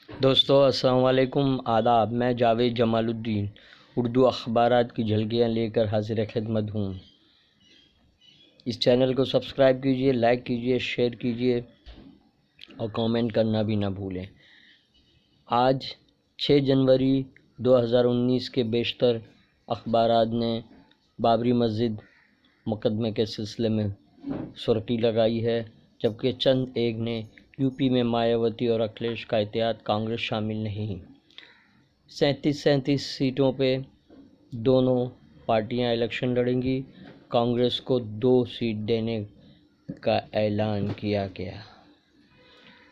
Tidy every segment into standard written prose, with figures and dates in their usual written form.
دوستو السلام علیکم، آداب۔ میں جاوید جمال الدین اردو اخبارات کی جھلکیاں لے کر حاضر خدمت ہوں۔ اس چینل کو سبسکرائب کیجئے، لائک کیجئے، شیئر کیجئے اور کامنٹ کرنا بھی نہ بھولیں۔ آج 6 جنوری 2019 کے بیشتر اخبارات نے بابری مسجد مقدمے کے سلسلے میں سرخی لگائی ہے، جبکہ چند ایک نے یو پی میں مایاوتی اور اکھلیش کا اتحاد، کانگریس شامل نہیں۔ 37 سیٹوں پہ دونوں پارٹیاں الیکشن لڑیں گی۔ کانگریس کو 2 سیٹ دینے کا اعلان کیا گیا۔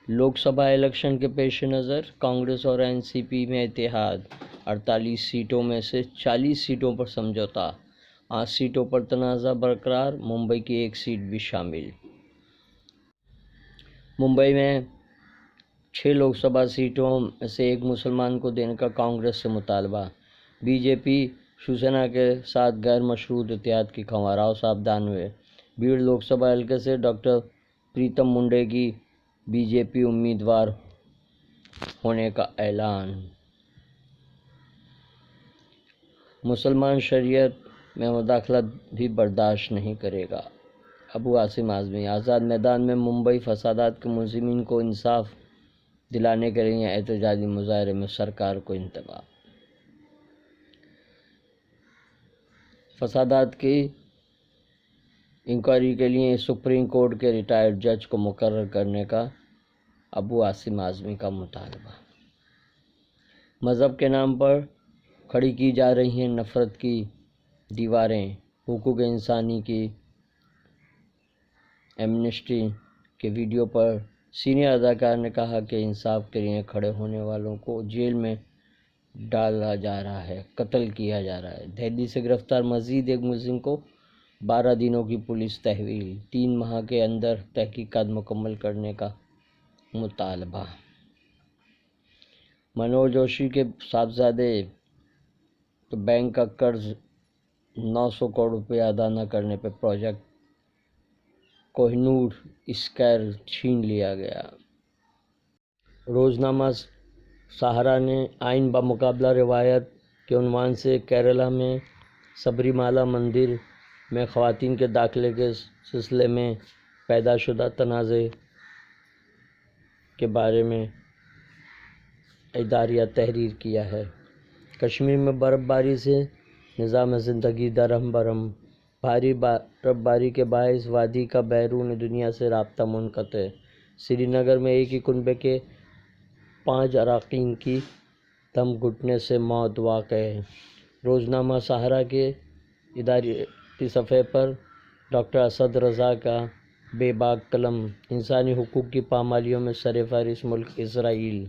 لوک سبھا الیکشن کے پیش نظر کانگریس اور این سی پی میں اتحاد۔ 48 سیٹوں میں سے 40 سیٹوں پر سمجھوتا، 8 سیٹوں پر تنازع برقرار، ممبئی کی 1 سیٹ بھی شامل۔ ممبئی میں 6 لوک سبھا سیٹوں میں سے 1 مسلمان کو دینے کا کانگریس سے مطالبہ۔ بی جے پی شیوسینا کے ساتھ غیر مشروط اتحاد کی خواہاں، راؤ صاحب 92۔ بیڑ لوک سبھا حلقے سے ڈاکٹر پریتم منڈے کی بی جے پی امیدوار ہونے کا اعلان۔ مسلمان شریعت میں مداخلت بھی برداشت نہیں کرے گا، ابو عاصم اعظمی۔ آزاد میدان میں ممبئی فسادات کے ملزمین کو انصاف دلانے کے لیے احتجاجی مظاہرے میں سرکار کو انتباہ۔ فسادات کی انکوائری کے لیے سپریم کورٹ کے ریٹائرڈ جج کو مقرر کرنے کا ابو عاصم اعظمی کا مطالبہ۔ مذہب کے نام پر کھڑی کی جا رہی ہیں نفرت کی دیواریں۔ حقوق انسانی کی ایمنسٹی کے ویڈیو پر سینئر اداکار نے کہا کہ انصاف کے لیے کھڑے ہونے والوں کو جیل میں ڈالا جا رہا ہے، قتل کیا جا رہا ہے۔ دہلی سے گرفتار مزید ایک ملزم کو 12 دنوں کی پولیس تحویل، 3 ماہ کے اندر تحقیقات مکمل کرنے کا مطالبہ۔ منوج جوشی کے صاحبزادے بینک کا قرض 900 کروڑ روپے ادا نہ کرنے پر پروجیکٹ کوہ نور اسکائر چھین لیا گیا۔ روزنامہ سہارا نے آئین بمقابلہ روایت کے عنوان سے کیرالہ میں سبری مالا مندر میں خواتین کے داخلے کے سلسلے میں پیدا شدہ تنازع کے بارے میں اداریہ تحریر کیا ہے۔ کشمیر میں برف باری سے نظام زندگی درہم برہم۔ بھاری برف باری کے باعث وادی کا بیرون دنیا سے رابطہ منقطع۔ سری نگر میں ایک ہی کنبے کے 5 اراکین کی دم گھٹنے سے موت واقع۔ روزنامہ سہارا کے اداریاتی صفحے پر ڈاکٹر اسد رضا کا بے باک قلم۔ انسانی حقوق کی پامالیوں میں سرفہرست ملک اسرائیل۔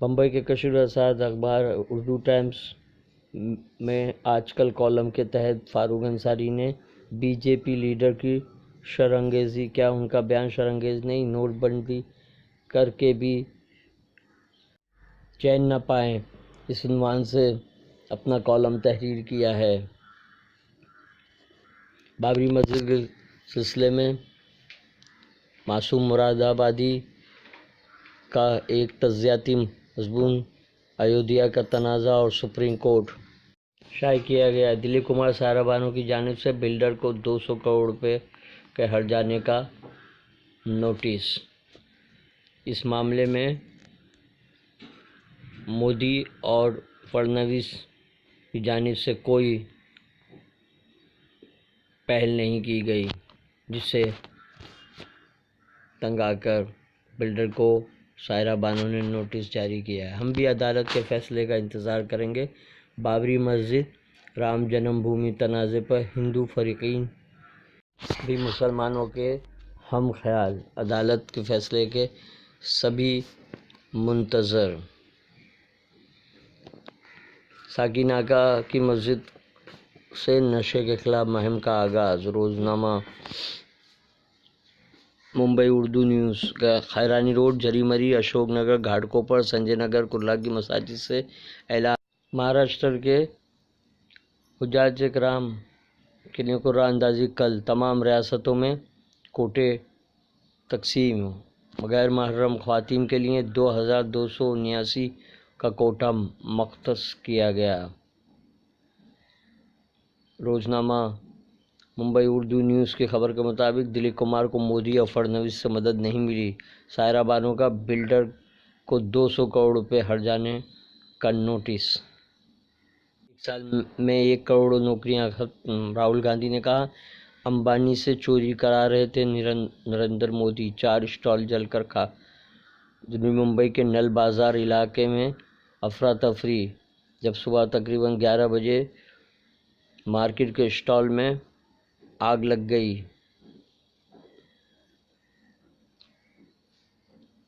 بمبئی کے کشور اسد اخبار اردو ٹائمز میں آج کل کالم کے تحت فاروق انصاری نے بی جے پی لیڈر کی شرانگیزی، کیا ان کا بیان شرانگیز نہیں؟ نوٹ بندی کر کے بھی چین نہ پائیں، اس عنوان سے اپنا کالم تحریر کیا ہے۔ بابری مسجد کے سلسلے میں معصوم مراد آبادی کا ایک تعزیتی مضمون، ایودھیا کا تنازع اور سپریم کورٹ شائع کیا گیا۔ دلیپ کمار سائرہ بانو کی جانب سے بلڈر کو 200 کروڑ روپے کے ہرجانے کا نوٹس۔ اس معاملے میں مودی اور فڑنویس کی جانب سے کوئی پہل نہیں کی گئی، جس سے تنگ آ کر بلڈر کو سائرہ بانو نے نوٹس جاری کیا ہے۔ ہم بھی عدالت کے فیصلے کا انتظار کریں گے۔ بابری مسجد رام جنم بھومی تنازع پر ہندو فریقین بھی مسلمانوں کے ہم خیال، عدالت کے فیصلے کے سبھی منتظر۔ ساکیناکہ کی مسجد سے نشے کے خلاف مہم کا آغاز۔ روزنامہ ممبئی اردو نیوز کا خیرانی روڈ، جھریمری، اشوک نگر، گھاٹکوپر، سنجے نگر، کرلا کی مساجد سے اعلان۔ مہاراشٹر کے حجاج کرام کے لیے قرعہ اندازی کل۔ تمام ریاستوں میں کوٹے تقسیم۔ غیر محرم خواتین کے لیے 2279 کا کوٹا مختص کیا گیا۔ روزنامہ ممبئی اردو نیوز کی خبر کے مطابق دلیپ کمار کو مودی اور فڑنویس سے مدد نہیں ملی۔ سائرہ بانو کا بلڈر کو 200 کروڑ روپے ہرجانے کا نوٹس۔ ایک سال میں 1 کروڑ نوکریاں ختم، راہل گاندھی نے کہا۔ امبانی سے چوری کرا رہے تھے نریندر مودی، 4 اسٹال جل کر خاک۔ جنوبی ممبئی کے نل بازار علاقے میں افراتفری، جب صبح تقریباً 11 بجے مارکیٹ کے اسٹال میں آگ لگ گئی۔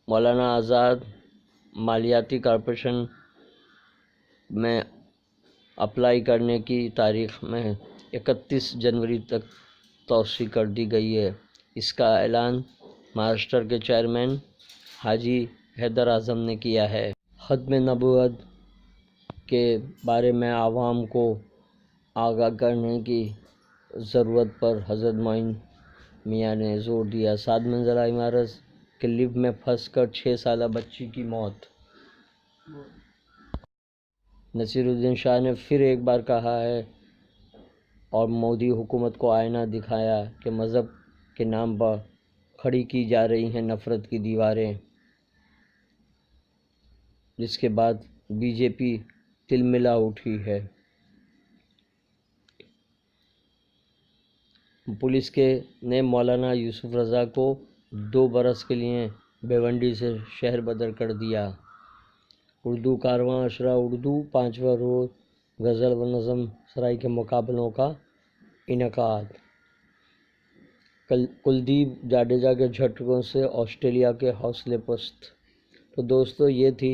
مولانا آزاد مالیاتی کارپوریشن میں اپلائی کرنے کی تاریخ میں 31 جنوری تک توسیع کر دی گئی ہے۔ اس کا اعلان مہاراشٹر کے چیئرمین حاجی حیدر اعظم نے کیا ہے۔ ختم نبوت کے بارے میں عوام کو آگاہ کرنے کی ضرورت پر حضرت معین میاں نے زور دیا۔ 7 منزلہ عمارت کے لفٹ میں پھنس کر 6 سالہ بچی کی موت۔ نصیر الدین شاہ نے پھر ایک بار کہا ہے اور مودی حکومت کو آئینہ دکھایا کہ مذہب کے نام پر کھڑی کی جا رہی ہیں نفرت کی دیواریں، جس کے بعد بی جے پی تلملا اٹھی ہے۔ پولیس نے مولانا یوسف رضا کو 2 برس کے لیے بھیونڈی سے شہر بدر کر دیا۔ اردو کارواں عشرہ اردو 5واں روز غزل و نظم سرائی کے مقابلوں کا انعقاد۔ کلدیپ جڈیجا کے جھٹکوں سے آسٹریلیا کے حوصلے پست۔ تو دوستو، یہ تھی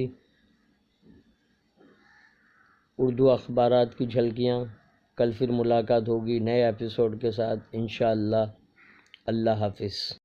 اردو اخبارات کی جھلکیاں۔ کل پھر ملاقات ہوگی نئے ایپیسوڈ کے ساتھ انشاءاللہ۔ اللہ حافظ۔